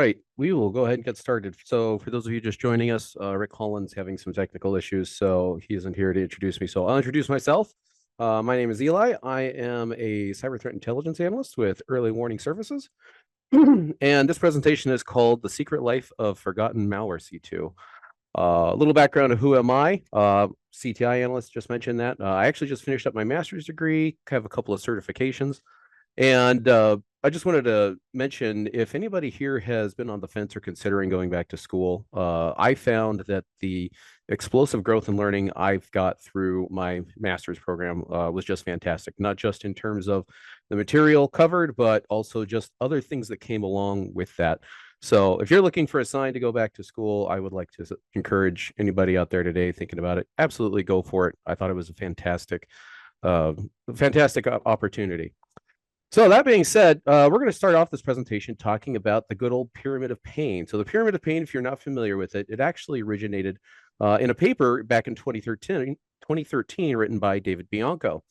right, we will go ahead and get started. So for those of you just joining us, Rick Holland's having some technical issues, so he isn't here to introduce me. So I'll introduce myself. My name is Eli. I am a cyber threat intelligence analyst with Early Warning Services. And this presentation is called The Secret Life of Forgotten Malware C2. A little background of who am I? CTI analyst, just mentioned that. I actually just finished up my master's degree, have a couple of certifications. And I just wanted to mention, if anybody here has been on the fence or considering going back to school, I found that the explosive growth and learning I've got through my master's program was just fantastic, not just in terms of the material covered, but also just other things that came along with that. So if you're looking for a sign to go back to school, I would like to encourage anybody out there today thinking about it, absolutely go for it. I thought it was a fantastic opportunity. So that being said, we're going to start off this presentation talking about the good old pyramid of pain. So the pyramid of pain, if you're not familiar with it, it actually originated in a paper back in 2013 written by David Bianco.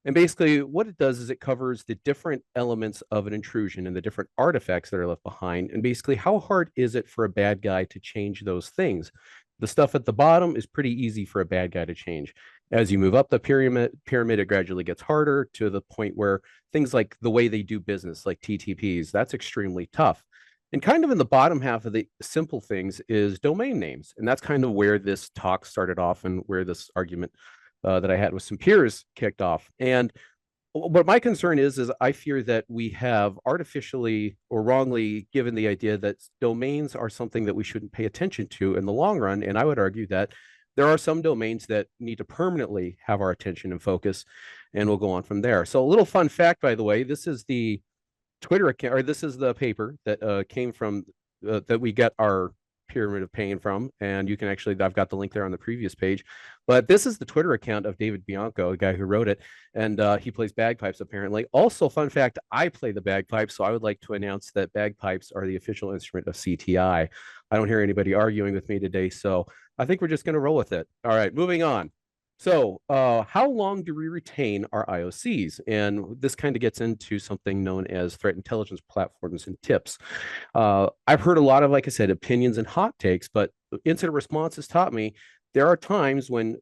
And basically what it does is it covers the different elements of an intrusion and the different artifacts that are left behind. And basically how hard is it for a bad guy to change those things? The stuff at the bottom is pretty easy for a bad guy to change. As you move up the pyramid, it gradually gets harder to the point where things like the way they do business, like TTPs, that's extremely tough. And kind of in the bottom half of the simple things is domain names. And that's kind of where this talk started off and where this argument that I had with some peers kicked off. And what my concern is I fear that we have artificially or wrongly given the idea that domains are something that we shouldn't pay attention to in the long run. And I would argue that there are some domains that need to permanently have our attention and focus, and we'll go on from there. So a little fun fact, by the way, this is the Twitter account, or this is the paper that came from that we get our pyramid of pain from, and you can actually, I've got the link there on the previous page, but this is the Twitter account of David Bianco, a guy who wrote it, and he plays bagpipes apparently. Also, fun fact, I play the bagpipes, so I would like to announce that bagpipes are the official instrument of CTI. I don't hear anybody arguing with me today, so I think we're just going to roll with it. All right, moving on. So how long do we retain our IOCs? And this kind of gets into something known as threat intelligence platforms and tips. I've heard a lot of, like I said, opinions and hot takes, but incident response has taught me there are times when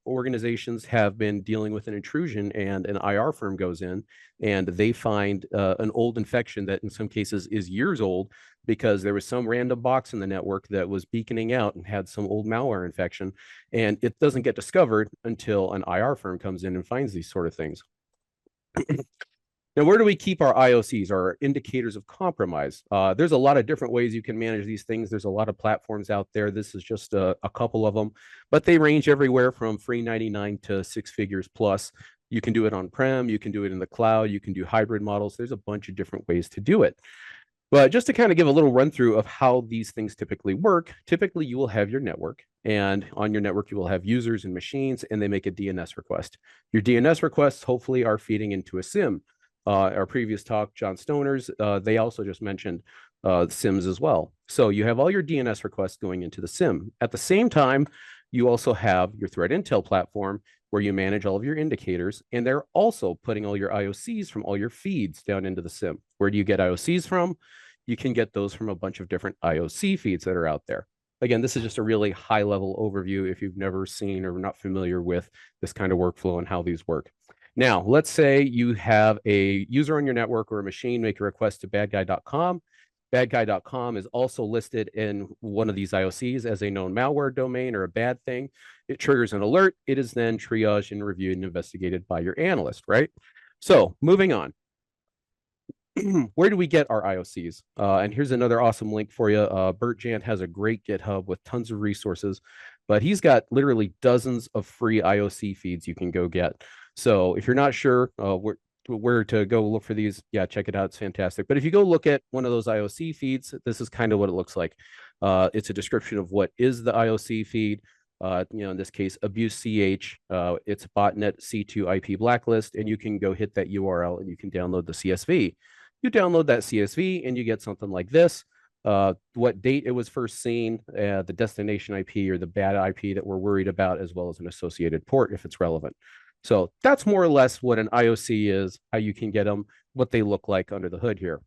organizations have been dealing with an intrusion and an IR firm goes in and they find an old infection that in some cases is years old because there was some random box in the network that was beaconing out and had some old malware infection, and it doesn't get discovered until an IR firm comes in and finds these sort of things. Now, where do we keep our IOCs, our indicators of compromise? There's a lot of different ways you can manage these things. There's a lot of platforms out there. This is just a couple of them, but they range everywhere from free 99 to 6 figures plus. You can do it on-prem, you can do it in the cloud, you can do hybrid models. There's a bunch of different ways to do it. But just to kind of give a little run through of how these things typically work, typically you will have your network, and on your network you will have users and machines, and they make a DNS request. Your DNS requests hopefully are feeding into a SIM. Our previous talk, John Stoner's, they also just mentioned SIMs as well. So you have all your DNS requests going into the SIM. At the same time, you also have your threat intel platform where you manage all of your indicators, and they're also putting all your IOCs from all your feeds down into the SIM. Where do you get IOCs from? You can get those from a bunch of different IOC feeds that are out there. Again, this is just a really high level overview if you've never seen or not familiar with this kind of workflow and how these work. Now, let's say you have a user on your network or a machine make a request to badguy.com. Badguy.com is also listed in one of these IOCs as a known malware domain or a bad thing. It triggers an alert. It is then triaged and reviewed and investigated by your analyst, right? So moving on. Where do we get our IOCs? And here's another awesome link for you. Bert Jant has a great GitHub with tons of resources, but he's got literally dozens of free IOC feeds you can go get. So if you're not sure where to go look for these, yeah, check it out. It's fantastic. But if you go look at one of those IOC feeds, this is kind of what it looks like. It's a description of what is the IOC feed. In this case, abuse CH, it's botnet C2 IP blacklist, and you can go hit that URL and you can download the CSV. You download that CSV and you get something like this. What date it was first seen, the destination IP or the bad IP that we're worried about, as well as an associated port if it's relevant. So that's more or less what an IOC is, how you can get them, what they look like under the hood here.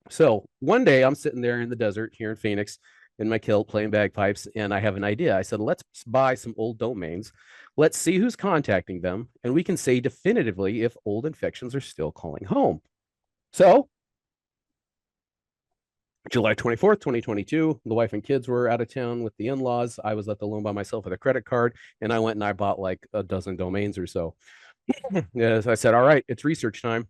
So one day I'm sitting there in the desert here in Phoenix in my kilt playing bagpipes, and I have an idea. I said, let's buy some old domains. Let's see who's contacting them, and we can say definitively if old infections are still calling home. So July 24th, 2022, the wife and kids were out of town with the in-laws. I was left alone by myself with a credit card, and I went and I bought like a dozen domains or so. As I said, all right, it's research time.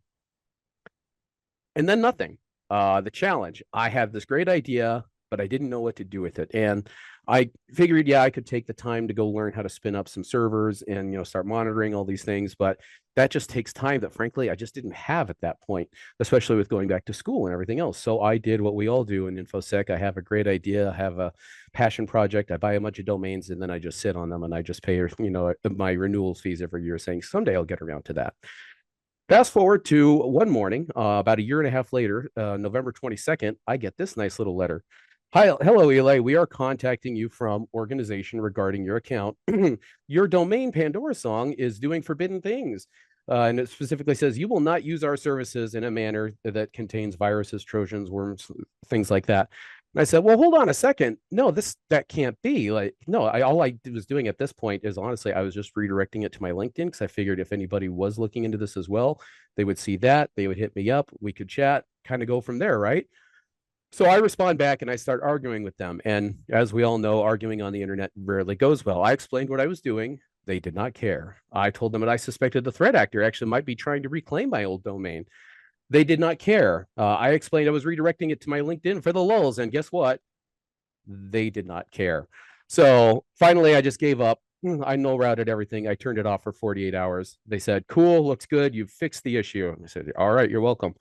And then nothing. The challenge. I had this great idea, but I didn't know what to do with it. And I figured, yeah, I could take the time to go learn how to spin up some servers and start monitoring all these things, but that just takes time that frankly I just didn't have at that point, especially with going back to school and everything else. So I did what we all do in InfoSec. I have a great idea, I have a passion project, I buy a bunch of domains, and then I just sit on them and I just pay my renewal fees every year, saying someday I'll get around to that. Fast forward to one morning, about a year and a half later, November 22nd, I get this nice little letter. Hi, hello, Eli. We are contacting you from organization regarding your account. Your domain Pandorasong is doing forbidden things. And it specifically says you will not use our services in a manner that contains viruses, Trojans, worms, things like that. And I said, well, hold on a second. No, that can't be. Like, no, all I was doing at this point is honestly, I was just redirecting it to my LinkedIn because I figured if anybody was looking into this as well, they would see that, they would hit me up, we could chat, kind of go from there, right? So I respond back and I start arguing with them. And as we all know, arguing on the internet rarely goes well. I explained what I was doing. They did not care. I told them that I suspected the threat actor actually might be trying to reclaim my old domain. They did not care. I explained I was redirecting it to my LinkedIn for the lulls, and guess what? They did not care. So finally, I just gave up. I null routed everything. I turned it off for 48 hours. They said, cool, looks good. You've fixed the issue. I said, all right, you're welcome.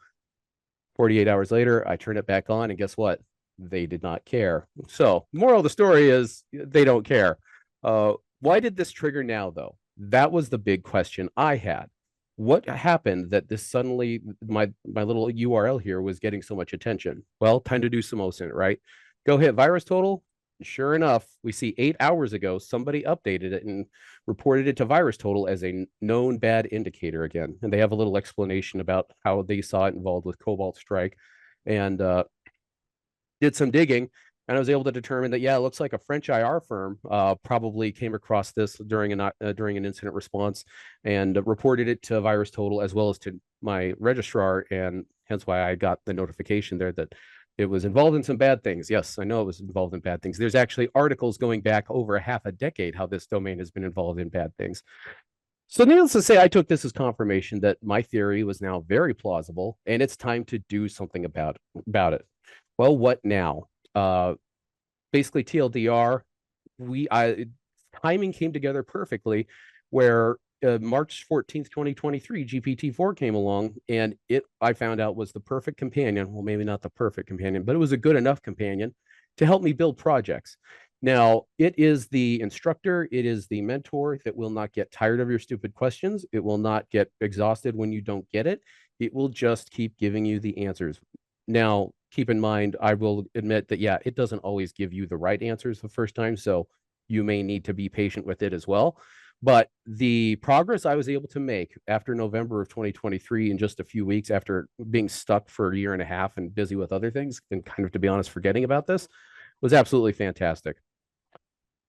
48 hours later, I turned it back on, and guess what? They did not care. So, moral of the story is they don't care. Why did this trigger now, though? That was the big question I had. What happened that this suddenly my little URL here was getting so much attention? Well, time to do some OSINT, right? Go hit virus total. Sure enough, we see 8 hours ago, somebody updated it and reported it to virus total as a known bad indicator again. And they have a little explanation about how they saw it involved with Cobalt Strike and did some digging. And I was able to determine that, yeah, it looks like a French IR firm probably came across this during an incident response and reported it to virus total as well as to my registrar. And hence why I got the notification there that it was involved in some bad things. Yes, I know it was involved in bad things. There's actually articles going back over a half a decade how this domain has been involved in bad things. So needless to say, I took this as confirmation that my theory was now very plausible and it's time to do something about it. Well, what now? Basically TLDR, timing came together perfectly where March 14th, 2023, GPT-4 came along, and I found out was the perfect companion. Well, maybe not the perfect companion, but it was a good enough companion to help me build projects. Now, it is the instructor, it is the mentor that will not get tired of your stupid questions. It will not get exhausted when you don't get it. It will just keep giving you the answers. Now, keep in mind, I will admit that, yeah, it doesn't always give you the right answers the first time. So you may need to be patient with it as well. But the progress I was able to make after November of 2023 in just a few weeks after being stuck for a year and a half and busy with other things and kind of, to be honest, forgetting about this was absolutely fantastic.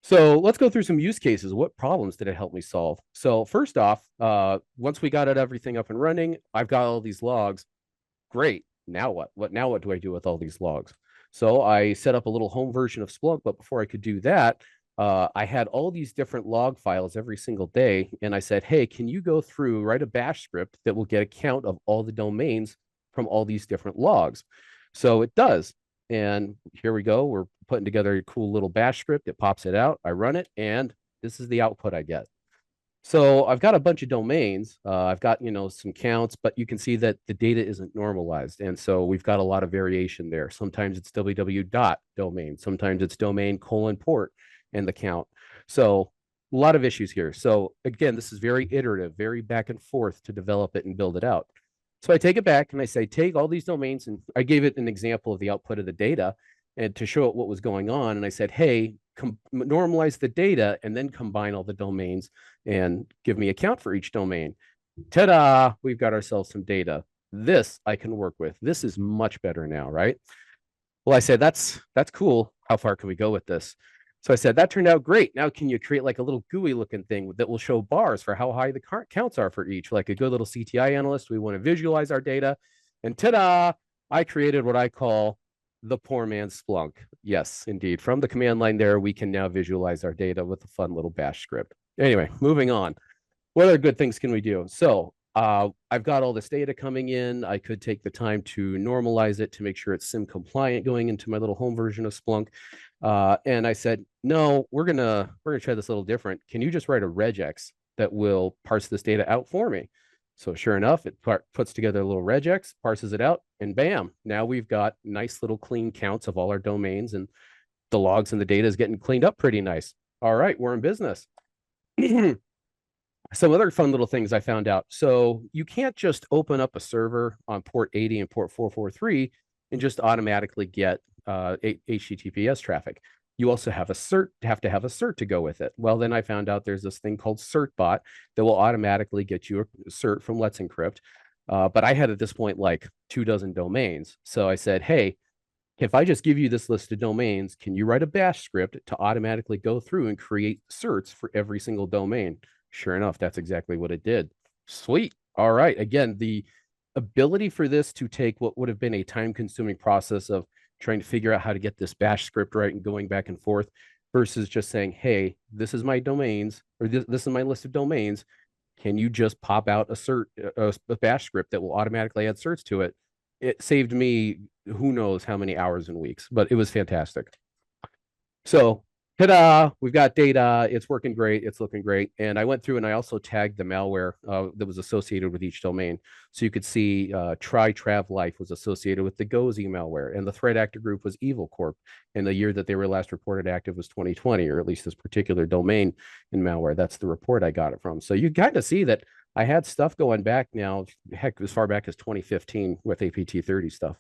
So let's go through some use cases. What problems did it help me solve? So first off, once we got everything up and running, I've got all these logs. Great. Now what? What do I do with all these logs? So I set up a little home version of Splunk, but before I could do that, I had all these different log files every single day. And I said, hey, can you go through, write a bash script that will get a count of all the domains from all these different logs? So it does. And here we go. We're putting together a cool little bash script. It pops it out. I run it, and this is the output I get. So I've got a bunch of domains. I've got, some counts, but you can see that the data isn't normalized. And so we've got a lot of variation there. Sometimes it's www dot domain. Sometimes it's domain : port and the count. So a lot of issues here. So again, this is very iterative, very back and forth to develop it and build it out. So I take it back and I say, take all these domains, and I gave it an example of the output of the data and to show it what was going on. And I said, hey, normalize the data and then combine all the domains and give me a count for each domain. Ta-da, we've got ourselves some data. This I can work with. This is much better now, right? Well, I said, that's cool. How far can we go with this? So I said, that turned out great. Now, can you create like a little GUI looking thing that will show bars for how high the counts are for each? Like a good little CTI analyst, we want to visualize our data. And ta-da, I created what I call the poor man's Splunk. Yes, indeed. From the command line there, we can now visualize our data with a fun little bash script. Anyway, moving on. What other good things can we do? So I've got all this data coming in. I could take the time to normalize it to make sure it's SIM compliant going into my little home version of Splunk. And I said, no, we're gonna try this a little different. Can you just write a regex that will parse this data out for me? So sure enough, it puts together a little regex, parses it out, and bam, now we've got nice little clean counts of all our domains, and the logs and the data is getting cleaned up pretty nice. All right, we're in business. Some other fun little things I found out. So you can't just open up a server on port 80 and port 443 and just automatically get HTTPS traffic. You also have to have a cert to go with it. Well, then I found out there's this thing called certbot that will automatically get you a cert from Let's Encrypt. But I had at this point like 24 domains. So I said, hey, if I just give you this list of domains, can you write a bash script to automatically go through and create certs for every single domain? Sure enough, that's exactly what it did. Sweet. All right. Again, the ability for this to take what would have been a time-consuming process of trying to figure out how to get this bash script right and going back and forth versus just saying, hey, this is my domains, or this is my list of domains. Can you just pop out a bash script that will automatically add certs to it? It saved me who knows how many hours and weeks, but it was fantastic. So ta-da, we've got data. It's working great. It's looking great. And I went through and I also tagged the malware that was associated with each domain. So you could see TryTravLife was associated with the Gozi malware, and the threat actor group was Evil Corp. And the year that they were last reported active was 2020, or at least this particular domain in malware. That's the report I got it from. So you kind of see that I had stuff going back now, heck, as far back as 2015 with APT30 stuff.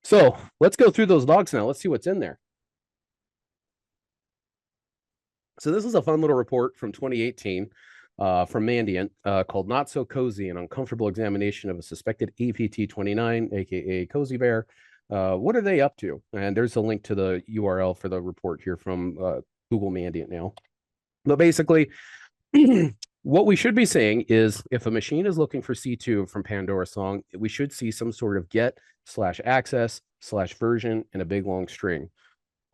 So let's go through those logs now. Let's see what's in there. So this is a fun little report from 2018 from Mandiant called Not So Cozy, an uncomfortable examination of a suspected APT29, aka Cozy Bear. What are they up to? And there's a link to the URL for the report here from Google Mandiant now. But basically, what we should be saying is if a machine is looking for C2 from Pandorasong, we should see some sort of get/access/version and a big long string.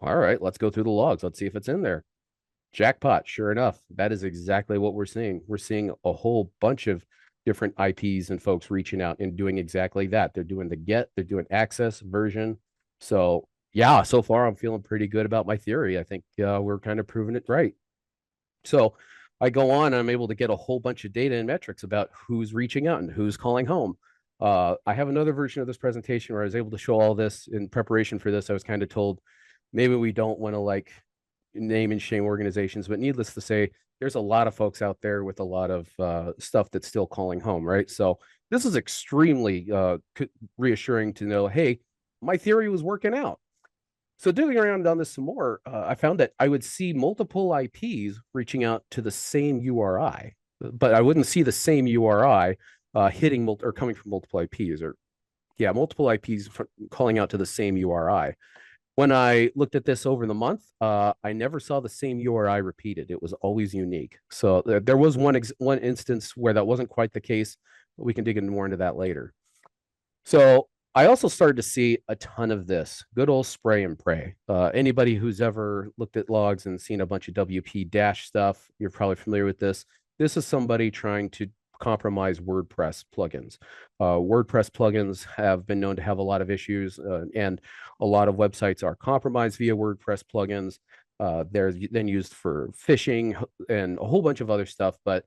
All right, let's go through the logs. Let's see if it's in there. Jackpot. Sure enough, that is exactly what we're seeing. We're seeing a whole bunch of different IPs and folks reaching out and doing exactly that. They're doing the get, they're doing access, version. So yeah, so far I'm feeling pretty good about my theory. I think we're kind of proving it right. So I go on and I'm able to get a whole bunch of data and metrics about who's reaching out and who's calling home. I have another version of this presentation where I was able to show all this in preparation for this. I was kind of told maybe we don't want to like name and shame organizations, but needless to say, there's a lot of folks out there with a lot of stuff that's still calling home, right? So this is extremely reassuring to know, hey, my theory was working out. So digging around on this some more, I found that I would see multiple IPs reaching out to the same URI, but I wouldn't see the same URI hitting or coming from multiple IPs, or yeah, multiple IPs calling out to the same URI. When I looked at this over the month, I never saw the same URI repeated. It was always unique. So there was one instance where that wasn't quite the case, but we can dig more into that later. So I also started to see a ton of this good old spray and pray. Anybody who's ever looked at logs and seen a bunch of WP dash stuff, you're probably familiar with this. This is somebody trying to compromise WordPress plugins. WordPress plugins have been known to have a lot of issues, and a lot of websites are compromised via WordPress plugins. They're then used for phishing and a whole bunch of other stuff. But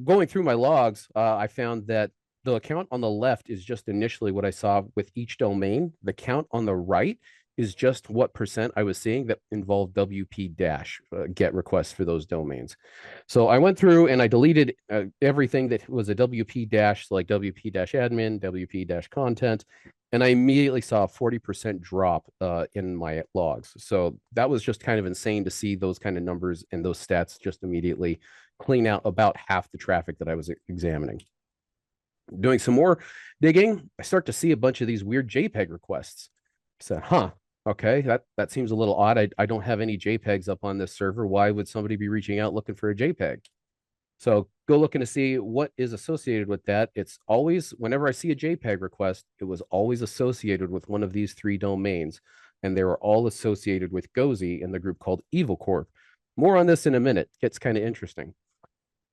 going through my logs, I found that the count on the left is just initially what I saw with each domain. The count on the right is just what percent I was seeing that involved WP dash get requests for those domains. So I went through and I deleted everything that was a WP dash, like WP dash admin, WP dash content, and I immediately saw a 40% drop in my logs. So that was just kind of insane to see those kind of numbers and those stats just immediately clean out about half the traffic that I was examining. Doing some more digging, I start to see a bunch of these weird JPEG requests. I said, huh, okay, that seems a little odd. I don't have any JPEGs up on this server. Why would somebody be reaching out looking for a JPEG? So go looking to see what is associated with that. It's always, whenever I see a JPEG request, it was always associated with one of these three domains. And they were all associated with Gozi and the group called Evil Corp. More on this in a minute. Gets kind of interesting.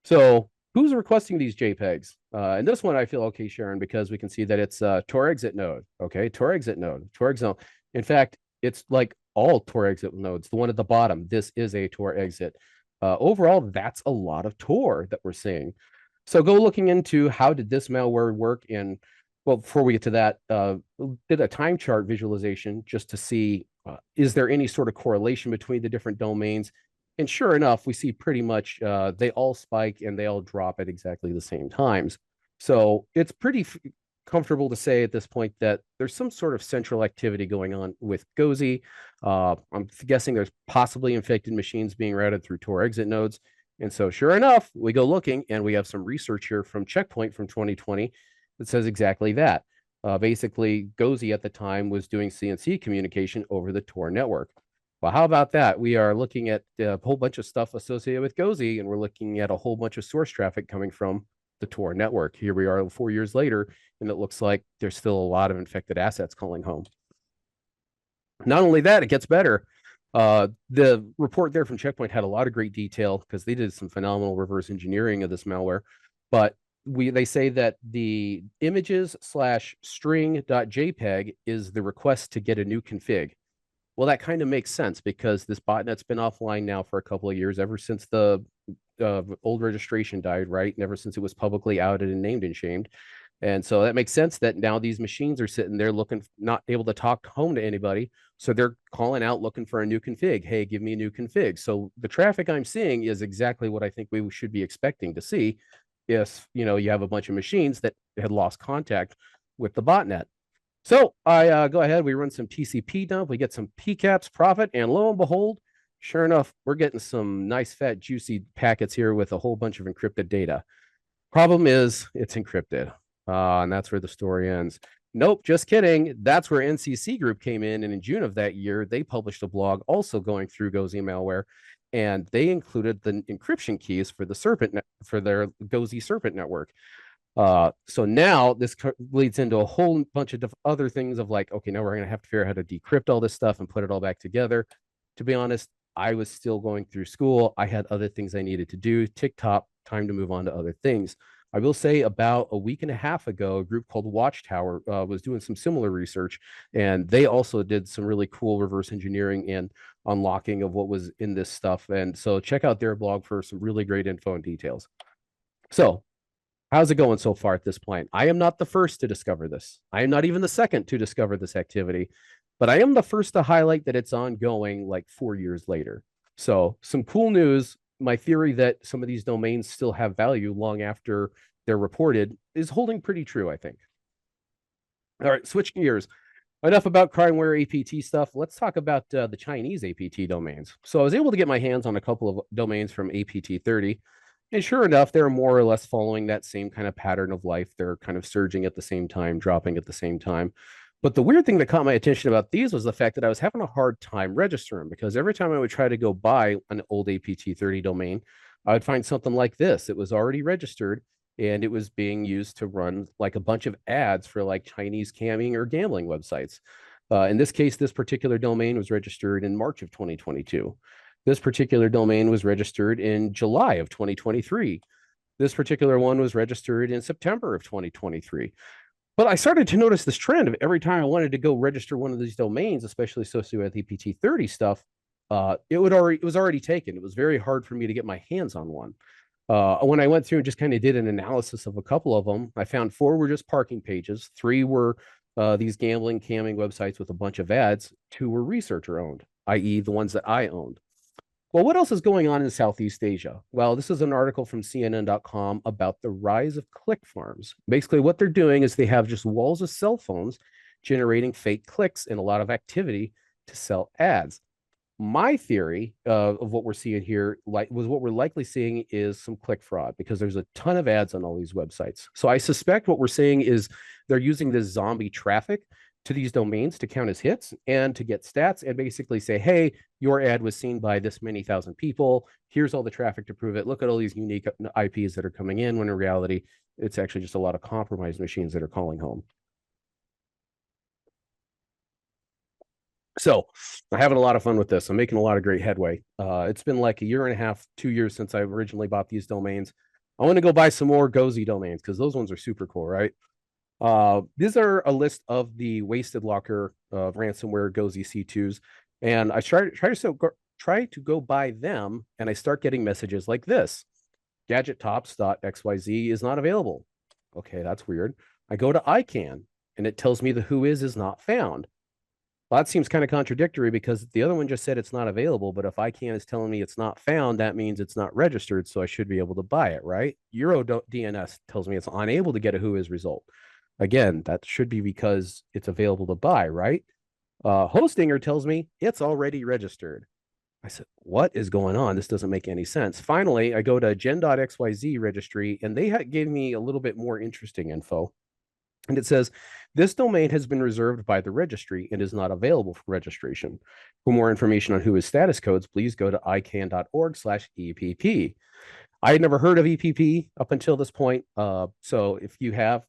So who's requesting these JPEGs? And this one I feel okay, Sharon, because we can see that it's Tor exit node. Okay, Tor exit node, Tor exit. In fact, it's like all Tor exit nodes. The one at the bottom, this is a Tor exit. Overall, that's a lot of Tor that we're seeing. So go looking into how did this malware work. And well, before we get to that, did a time chart visualization just to see is there any sort of correlation between the different domains. And sure enough, we see pretty much they all spike and they all drop at exactly the same times. So it's pretty comfortable to say at this point that there's some sort of central activity going on with Gozi. I'm guessing there's possibly infected machines being routed through Tor exit nodes. And so sure enough, we go looking and we have some research here from Checkpoint from 2020 that says exactly that. Basically, Gozi at the time was doing CNC communication over the Tor network. Well, how about that? We are looking at a whole bunch of stuff associated with Gozi, and we're looking at a whole bunch of source traffic coming from the Tor network. Here we are 4 years later, and it looks like there's still a lot of infected assets calling home. Not only that, it gets better. The report there from Checkpoint had a lot of great detail because they did some phenomenal reverse engineering of this malware. But they say that the images / string.jpg is the request to get a new config. Well, that kind of makes sense because this botnet's been offline now for a couple of years, ever since the old registration died, right? And ever since it was publicly outed and named and shamed. And so that makes sense that now these machines are sitting there looking, not able to talk home to anybody. So they're calling out looking for a new config. Hey, give me a new config. So the traffic I'm seeing is exactly what I think we should be expecting to see if, you have a bunch of machines that had lost contact with the botnet. So I go ahead, we run some TCP dump, we get some PCAPs profit, and lo and behold, sure enough, we're getting some nice fat juicy packets here with a whole bunch of encrypted data. Problem is it's encrypted. And that's where the story ends. Nope, just kidding. That's where NCC Group came in. And in June of that year, they published a blog also going through Gozi malware. And they included the encryption keys for the for their Gozi Serpent network. So now this leads into a whole bunch of other things of like, okay, now we're going to have to figure out how to decrypt all this stuff and put it all back together. To be honest, I was still going through school. I had other things I needed to do. TikTok, time to move on to other things. I will say about a week and a half ago, a group called Watchtower was doing some similar research, and they also did some really cool reverse engineering and unlocking of what was in this stuff. And so check out their blog for some really great info and details. So how's it going so far at this point? I am not the first to discover this. I am not even the second to discover this activity, but I am the first to highlight that it's ongoing like 4 years later. So some cool news. My theory that some of these domains still have value long after they're reported is holding pretty true, I think. All right, switching gears. Enough about crimeware APT stuff. Let's talk about the Chinese APT domains. So I was able to get my hands on a couple of domains from APT 30. And sure enough, they're more or less following that same kind of pattern of life. They're kind of surging at the same time, dropping at the same time. But the weird thing that caught my attention about these was the fact that I was having a hard time registering because every time I would try to go buy an old APT 30 domain, I would find something like this. It was already registered and it was being used to run like a bunch of ads for like Chinese camming or gambling websites. In this case, this particular domain was registered in March of 2022. This particular domain was registered in July of 2023. This particular one was registered in September of 2023. But I started to notice this trend of every time I wanted to go register one of these domains, especially associated with APT 30 stuff, it was already taken. It was very hard for me to get my hands on one. When I went through and just kind of did an analysis of a couple of them, I found 4 were just parking pages, 3 were these gambling, camming websites with a bunch of ads, 2 were researcher owned, i.e. the ones that I owned. Well, what else is going on in Southeast Asia? Well, this is an article from CNN.com about the rise of click farms. Basically, what they're doing is they have just walls of cell phones generating fake clicks and a lot of activity to sell ads. My theory of what we're seeing here, what we're likely seeing is some click fraud because there's a ton of ads on all these websites. So I suspect what we're seeing is they're using this zombie traffic to these domains to count as hits and to get stats and basically say, hey, your ad was seen by this many thousand people. Here's all the traffic to prove it. Look at all these unique IPs that are coming in, when in reality, it's actually just a lot of compromised machines that are calling home. So I'm having a lot of fun with this. I'm making a lot of great headway. It's been like a year and a half, 2 years since I originally bought these domains. I want to go buy some more Gozy domains because those ones are super cool, right? These are a list of the wasted locker ransomware Gozy C2s, and I try to go buy them, and I start getting messages like this: gadgettops.xyz is not available. Okay, that's weird. I go to ICANN, and it tells me the who is not found. Well, that seems kind of contradictory because the other one just said it's not available, but if ICANN is telling me it's not found, that means it's not registered, so I should be able to buy it, right? Euro DNS tells me it's unable to get a who is result. Again, that should be because it's available to buy, right? Hostinger tells me it's already registered. I said, what is going on? This doesn't make any sense. Finally, I go to gen.xyz registry, and they gave me a little bit more interesting info. And it says, this domain has been reserved by the registry and is not available for registration. For more information on who is status codes, please go to icann.org/EPP. I had never heard of EPP up until this point. So if you have,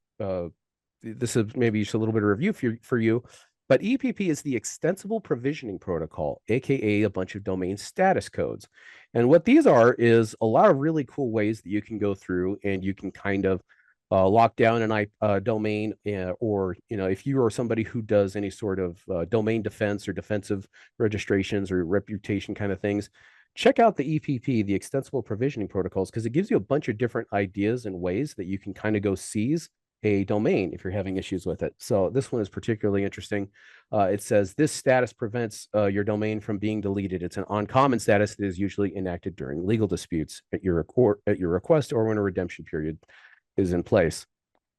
this is maybe just a little bit of review for you. But EPP is the Extensible Provisioning Protocol, aka a bunch of domain status codes. And what these are is a lot of really cool ways that you can go through and you can kind of lock down an domain, or if you are somebody who does any sort of domain defense or defensive registrations or reputation kind of things, check out the EPP, the Extensible Provisioning Protocols, because it gives you a bunch of different ideas and ways that you can kind of go seize a domain if you're having issues with it. So this one is particularly interesting. It says this status prevents your domain from being deleted. It's an uncommon status that is usually enacted during legal disputes at your request or when a redemption period is in place.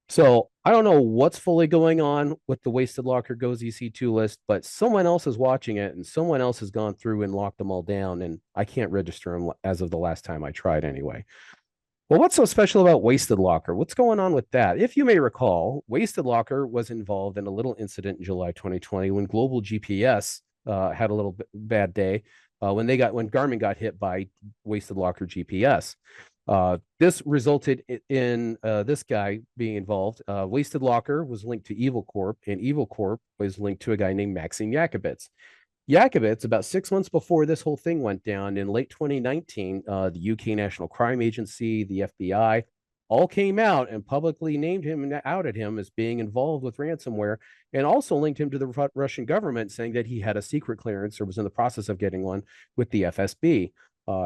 So I don't know what's fully going on with the Wasted Locker Goes EC2 list, but someone else is watching it and someone else has gone through and locked them all down, and I can't register them as of the last time I tried anyway. Well, what's so special about Wasted Locker? What's going on with that? If you may recall, Wasted Locker was involved in a little incident in July 2020 when Global GPS had a little bad day when Garmin got hit by Wasted Locker GPS. This resulted in this guy being involved. Wasted Locker was linked to Evil Corp, and Evil Corp was linked to a guy named Maxim Yakubits. Yakubits, about 6 months before this whole thing went down in late 2019, the UK National Crime Agency, the FBI, all came out and publicly named him and outed him as being involved with ransomware, and also linked him to the Russian government, saying that he had a secret clearance or was in the process of getting one with the FSB.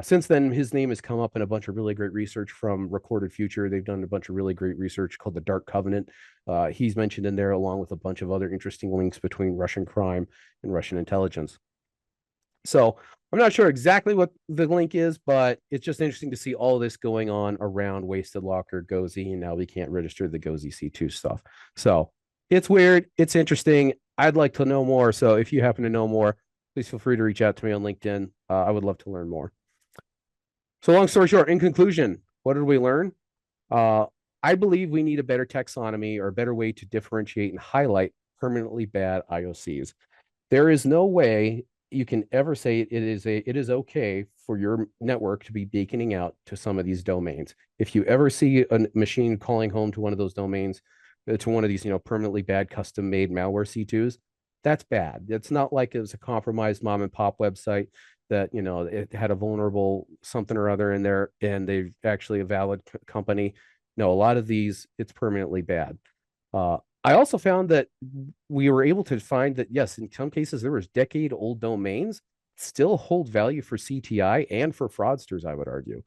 Since then, his name has come up in a bunch of really great research from Recorded Future. They've done a bunch of really great research called the Dark Covenant. He's mentioned in there along with a bunch of other interesting links between Russian crime and Russian intelligence. So I'm not sure exactly what the link is, but it's just interesting to see all this going on around Wasted Locker, Gozy, and now we can't register the Gozy C2 stuff. So it's weird. It's interesting. I'd like to know more. So if you happen to know more, please feel free to reach out to me on LinkedIn. I would love to learn more. So long story short, in conclusion, what did we learn? I believe we need a better taxonomy or a better way to differentiate and highlight permanently bad IOCs. There is no way you can ever say it is okay for your network to be beaconing out to some of these domains. If you ever see a machine calling home to one of those domains, to one of these permanently bad custom made malware C2s, that's bad. It's not like it was a compromised mom and pop website that it had a vulnerable something or other in there and they're actually a valid company. No, a lot of these, it's permanently bad. I also found that we were able to find that, yes, in some cases there was decade-old domains still hold value for CTI and for fraudsters, I would argue.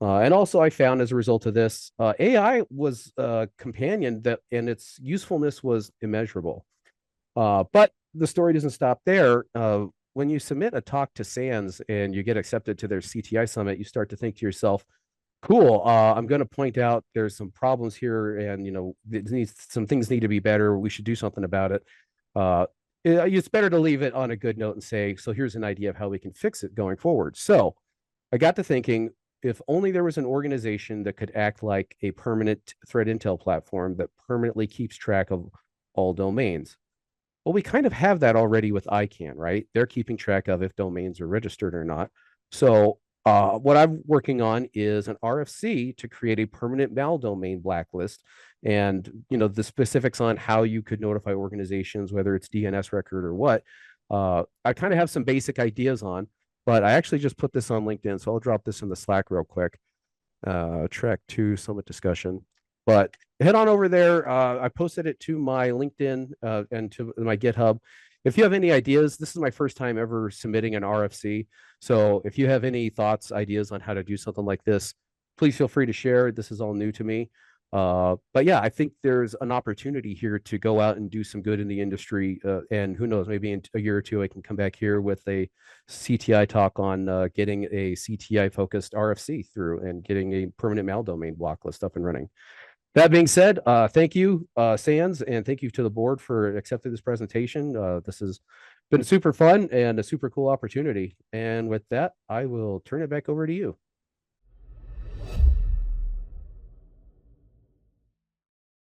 And also I found as a result of this, AI was a companion and its usefulness was immeasurable. But the story doesn't stop there. When you submit a talk to SANS and you get accepted to their CTI summit, you start to think to yourself, cool, I'm going to point out there's some problems here and, some things need to be better. We should do something about it. it's better to leave it on a good note and say, so here's an idea of how we can fix it going forward. So I got to thinking, if only there was an organization that could act like a permanent threat intel platform that permanently keeps track of all domains. Well, we kind of have that already with ICANN, right? They're keeping track of if domains are registered or not. So what I'm working on is an RFC to create a permanent mal domain blacklist, and the specifics on how you could notify organizations, whether it's DNS record or what. I kind of have some basic ideas on, but I actually just put this on LinkedIn, so I'll drop this in the Slack real quick. Track 2 summit discussion. But head on over there. I posted it to my LinkedIn and to my GitHub. If you have any ideas, this is my first time ever submitting an RFC. So if you have any thoughts, ideas on how to do something like this, please feel free to share. This is all new to me. But yeah, I think there's an opportunity here to go out and do some good in the industry. And who knows, maybe in a year or two, I can come back here with a CTI talk on getting a CTI focused RFC through and getting a permanent mal domain block list up and running. That being said, thank you, Sands, and thank you to the board for accepting this presentation. This has been super fun and a super cool opportunity. And with that, I will turn it back over to you.